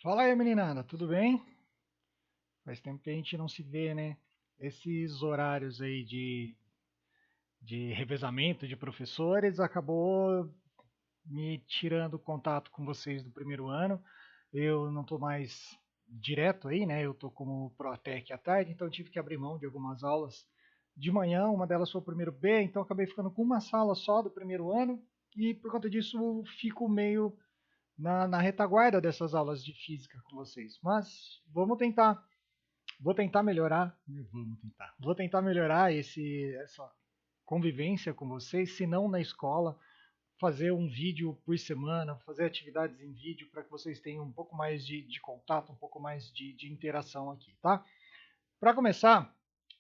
Fala aí, meninada, tudo bem? Faz tempo que a gente não se vê, né? Esses horários aí de revezamento de professores acabou me tirando contato com vocês do primeiro ano. Eu não estou mais direto aí, né? Eu estou como Protec à tarde, então eu tive que abrir mão de algumas aulas de manhã. Uma delas foi o primeiro B, então eu acabei ficando com uma sala só do primeiro ano e por conta disso eu fico meio na retaguarda dessas aulas de física com vocês. Mas vou tentar melhorar, vou tentar melhorar essa convivência com vocês, se não na escola, fazer um vídeo por semana, fazer atividades em vídeo para que vocês tenham um pouco mais de contato, um pouco mais de interação aqui, tá? Para começar,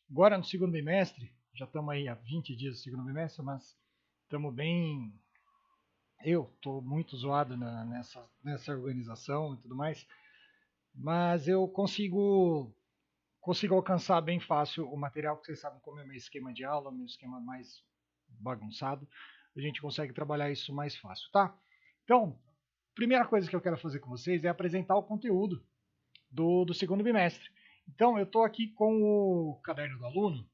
agora no segundo bimestre, já estamos aí há 20 dias do segundo bimestre, mas estamos bem. Eu estou muito zoado nessa organização e tudo mais, mas eu consigo alcançar bem fácil o material, que vocês sabem como é meu esquema de aula, meu esquema mais bagunçado, a gente consegue trabalhar isso mais fácil, tá? Então, primeira coisa que eu quero fazer com vocês é apresentar o conteúdo do segundo bimestre. Então, eu estou aqui com o caderno do aluno,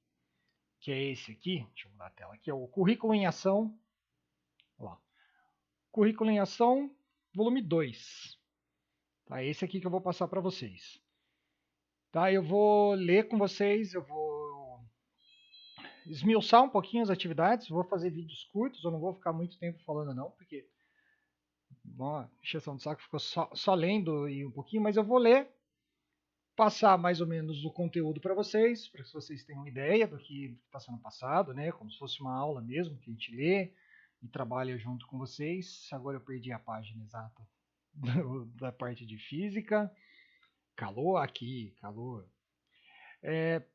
que é esse aqui, deixa eu mudar a tela aqui, é o Currículo em Ação, ó, Currículo em Ação, volume 2. Tá? Esse aqui que eu vou passar para vocês. Tá? Eu vou ler com vocês, eu vou esmiuçar um pouquinho as atividades, vou fazer vídeos curtos, eu não vou ficar muito tempo falando não, porque uma encheção de saco ficou só lendo e um pouquinho, mas eu vou ler, passar mais ou menos o conteúdo para que vocês tenham ideia do que está sendo passado, né? Como se fosse uma aula mesmo, que a gente lê e trabalha junto com vocês. Agora eu perdi a página exata da parte de física. Calor aqui, calor.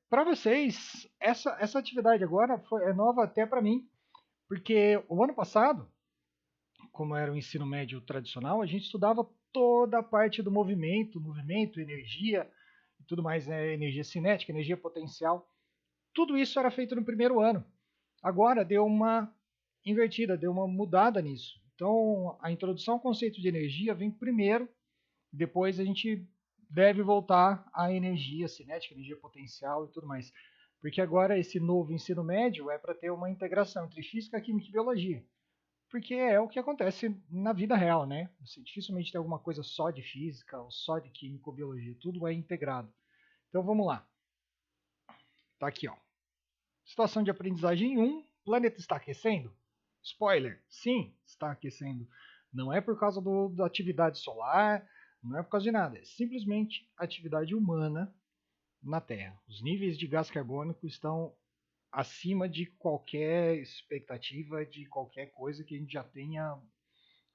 Para vocês, essa atividade agora é nova até para mim, porque o ano passado, como era o ensino médio tradicional, a gente estudava toda a parte do movimento, energia e tudo mais, né? Energia cinética, energia potencial. Tudo isso era feito no primeiro ano. Agora deu uma invertida, deu uma mudada nisso. Então, a introdução ao conceito de energia vem primeiro, depois a gente deve voltar à energia cinética, energia potencial e tudo mais. Porque agora esse novo ensino médio é para ter uma integração entre física, química e biologia. Porque é o que acontece na vida real, né? Você dificilmente tem alguma coisa só de física ou só de química ou biologia, tudo é integrado. Então vamos lá. Tá aqui, ó. Situação de aprendizagem 1, planeta está aquecendo? Spoiler, sim, está aquecendo. Não é por causa da atividade solar, não é por causa de nada, é simplesmente atividade humana na Terra. Os níveis de gás carbônico estão acima de qualquer expectativa, de qualquer coisa que a gente já tenha,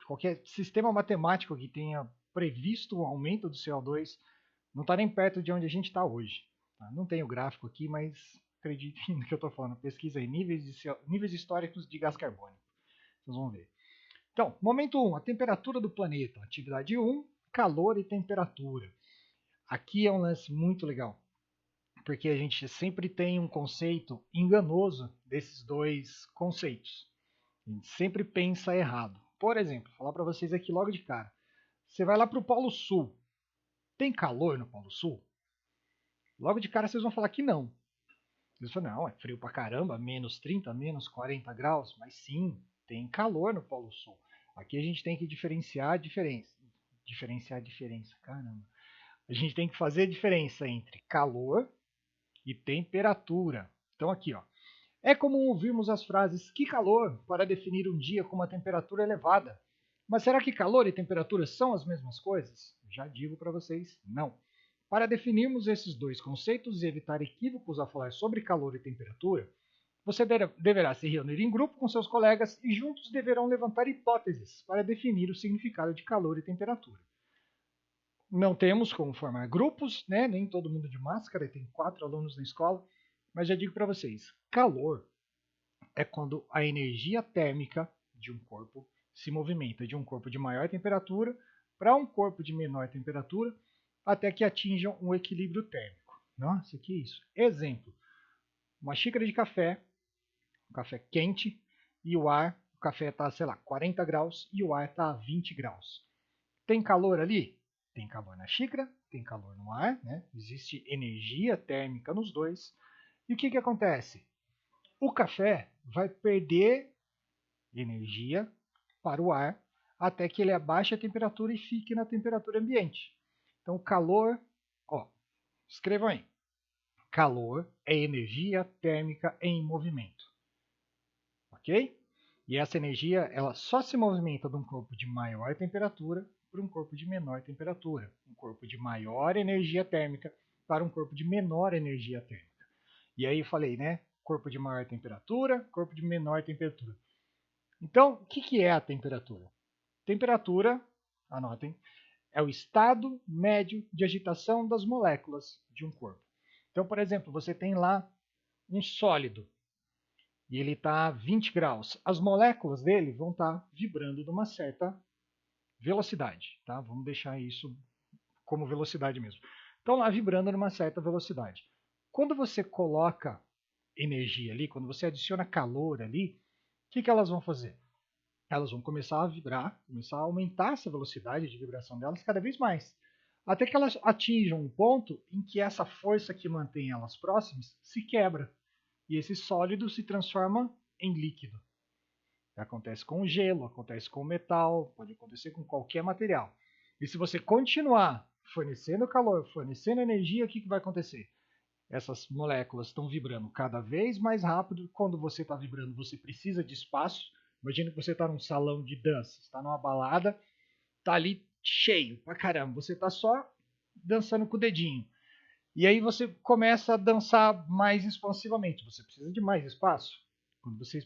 qualquer sistema matemático que tenha previsto o aumento do CO2, não está nem perto de onde a gente está hoje. Tá? Não tenho gráfico aqui, mas acreditem no que eu estou falando. Pesquisa aí, níveis históricos de gás carbônico. Vocês vão ver. Então, momento 1, a temperatura do planeta. Atividade 1, calor e temperatura. Aqui é um lance muito legal, porque a gente sempre tem um conceito enganoso desses dois conceitos. A gente sempre pensa errado. Por exemplo, vou falar para vocês aqui logo de cara. Você vai lá para o Polo Sul. Tem calor no Polo Sul? Logo de cara vocês vão falar que não. Vocês falam, não, é frio pra caramba, menos 30, menos 40 graus. Mas sim, tem calor no Polo Sul. Aqui a gente tem que diferenciar a diferença. Diferenciar a diferença, caramba. A gente tem que fazer a diferença entre calor e temperatura. Então aqui, ó. É comum ouvirmos as frases que calor para definir um dia com uma temperatura elevada. Mas será que calor e temperatura são as mesmas coisas? Já digo para vocês, não. Para definirmos esses dois conceitos e evitar equívocos ao falar sobre calor e temperatura, você deverá se reunir em grupo com seus colegas e juntos deverão levantar hipóteses para definir o significado de calor e temperatura. Não temos como formar grupos, né? Nem todo mundo de máscara, tem 4 alunos na escola, mas já digo para vocês, calor é quando a energia térmica de um corpo se movimenta de um corpo de maior temperatura para um corpo de menor temperatura até que atinjam um equilíbrio térmico. Nossa, que isso? Exemplo: uma xícara de café, um café quente, e o café está, sei lá, 40 graus e o ar está a 20 graus. Tem calor ali? Tem calor na xícara, tem calor no ar, né? Existe energia térmica nos dois. E o que acontece? O café vai perder energia para o ar até que ele abaixe a temperatura e fique na temperatura ambiente. Então, o calor, ó, escrevam aí. Calor é energia térmica em movimento. Ok? E essa energia ela só se movimenta de um corpo de maior temperatura para um corpo de menor temperatura. Um corpo de maior energia térmica para um corpo de menor energia térmica. E aí eu falei, né? Corpo de maior temperatura, corpo de menor temperatura. Então, o que é a temperatura? Temperatura, anotem, é o estado médio de agitação das moléculas de um corpo. Então, por exemplo, você tem lá um sólido e ele está a 20 graus. As moléculas dele vão estar vibrando numa certa velocidade. Tá? Vamos deixar isso como velocidade mesmo. Estão lá vibrando numa certa velocidade. Quando você coloca energia ali, quando você adiciona calor ali, o que elas vão fazer? Elas vão começar a vibrar, começar a aumentar essa velocidade de vibração delas cada vez mais. Até que elas atinjam um ponto em que essa força que mantém elas próximas se quebra. E esse sólido se transforma em líquido. Acontece com o gelo, acontece com o metal, pode acontecer com qualquer material. E se você continuar fornecendo calor, fornecendo energia, o que vai acontecer? Essas moléculas estão vibrando cada vez mais rápido. Quando você está vibrando, você precisa de espaço. Imagina que você está num salão de dança, está numa balada, está ali cheio pra caramba. Você está só dançando com o dedinho. E aí você começa a dançar mais expansivamente. Você precisa de mais espaço. Quando você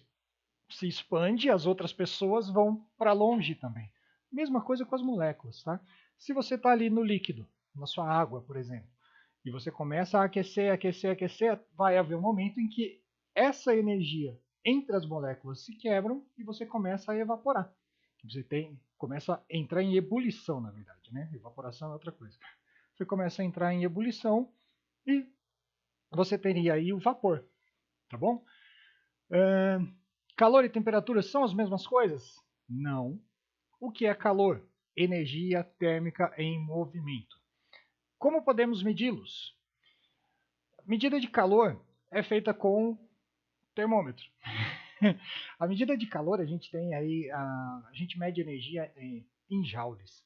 se expande, as outras pessoas vão para longe também. Mesma coisa com as moléculas, tá? Se você está ali no líquido, na sua água, por exemplo, e você começa a aquecer, aquecer, aquecer, vai haver um momento em que essa energia entre as moléculas se quebram e você começa a evaporar. Começa a entrar em ebulição, na verdade, né? Evaporação é outra coisa. Você começa a entrar em ebulição e você teria aí o vapor, tá bom? Calor e temperatura são as mesmas coisas? Não. O que é calor? Energia térmica em movimento. Como podemos medi-los? A medida de calor é feita com termômetro. A medida de calor a gente tem aí, a gente mede energia em joules,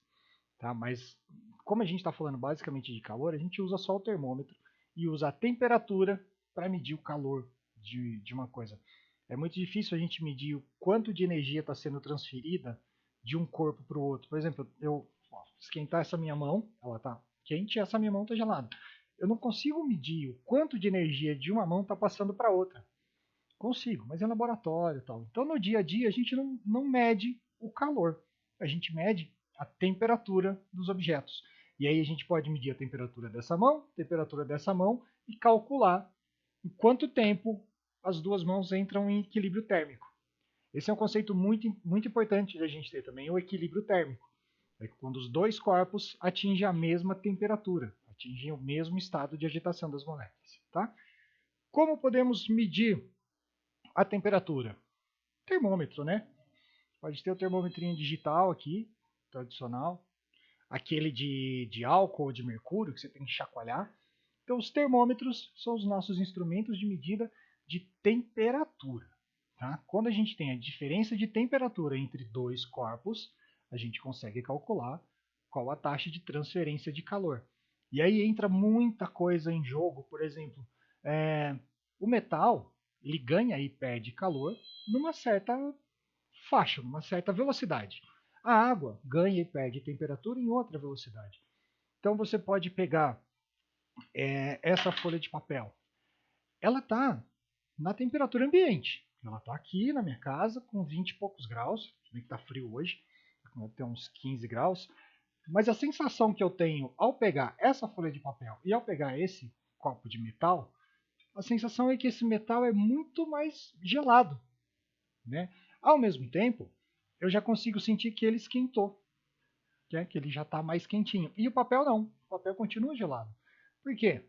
tá? Mas como a gente está falando basicamente de calor, a gente usa só o termômetro e usa a temperatura para medir o calor de uma coisa. É muito difícil a gente medir o quanto de energia está sendo transferida de um corpo para o outro. Por exemplo, eu esquentar essa minha mão, ela está quente e essa minha mão está gelada. Eu não consigo medir o quanto de energia de uma mão está passando para a outra. Consigo, mas é laboratório e tal. Então no dia a dia a gente não mede o calor. A gente mede a temperatura dos objetos. E aí a gente pode medir a temperatura dessa mão e calcular em quanto tempo as duas mãos entram em equilíbrio térmico. Esse é um conceito muito importante de a gente ter também, o equilíbrio térmico. É quando os dois corpos atingem a mesma temperatura, atingem o mesmo estado de agitação das moléculas. Tá? Como podemos medir a temperatura? Termômetro, né? Pode ter o termômetrinho digital aqui, tradicional. Aquele de álcool ou de mercúrio, que você tem que chacoalhar. Então, os termômetros são os nossos instrumentos de medida de temperatura. Tá? Quando a gente tem a diferença de temperatura entre dois corpos, a gente consegue calcular qual a taxa de transferência de calor. E aí entra muita coisa em jogo, por exemplo, o metal ele ganha e perde calor numa certa faixa, numa certa velocidade. A água ganha e perde temperatura em outra velocidade. Então você pode pegar essa folha de papel. Ela está na temperatura ambiente. Ela está aqui na minha casa com 20 e poucos graus. Se bem que está frio hoje, deve ter uns 15 graus. Mas a sensação que eu tenho ao pegar essa folha de papel e ao pegar esse copo de metal, a sensação é que esse metal é muito mais gelado. Né? Ao mesmo tempo, eu já consigo sentir que ele esquentou, que ele já está mais quentinho. E o papel não, o papel continua gelado. Por quê?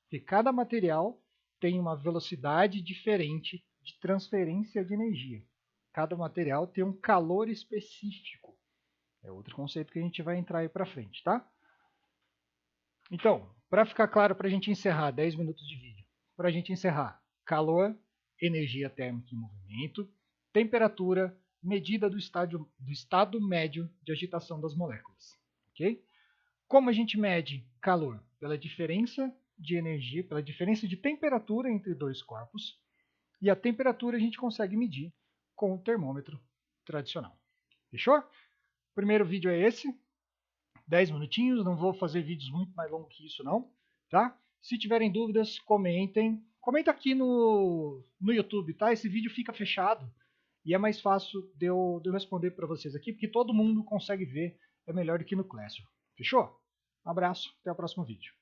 Porque cada material tem uma velocidade diferente de transferência de energia. Cada material tem um calor específico. É outro conceito que a gente vai entrar aí para frente, tá? Então, para ficar claro, para a gente encerrar 10 minutos de vídeo, para a gente encerrar, calor, energia térmica em movimento, temperatura, medida do estado médio de agitação das moléculas. Ok? Como a gente mede calor? Pela diferença de energia, pela diferença de temperatura entre dois corpos, e a temperatura a gente consegue medir com o termômetro tradicional. Fechou? O primeiro vídeo é esse, 10 minutinhos, não vou fazer vídeos muito mais longos que isso não, tá? Se tiverem dúvidas, comentem. Comenta aqui no YouTube, tá? Esse vídeo fica fechado e é mais fácil de eu responder para vocês aqui, porque todo mundo consegue ver, é melhor do que no Classroom. Fechou? Um abraço, até o próximo vídeo.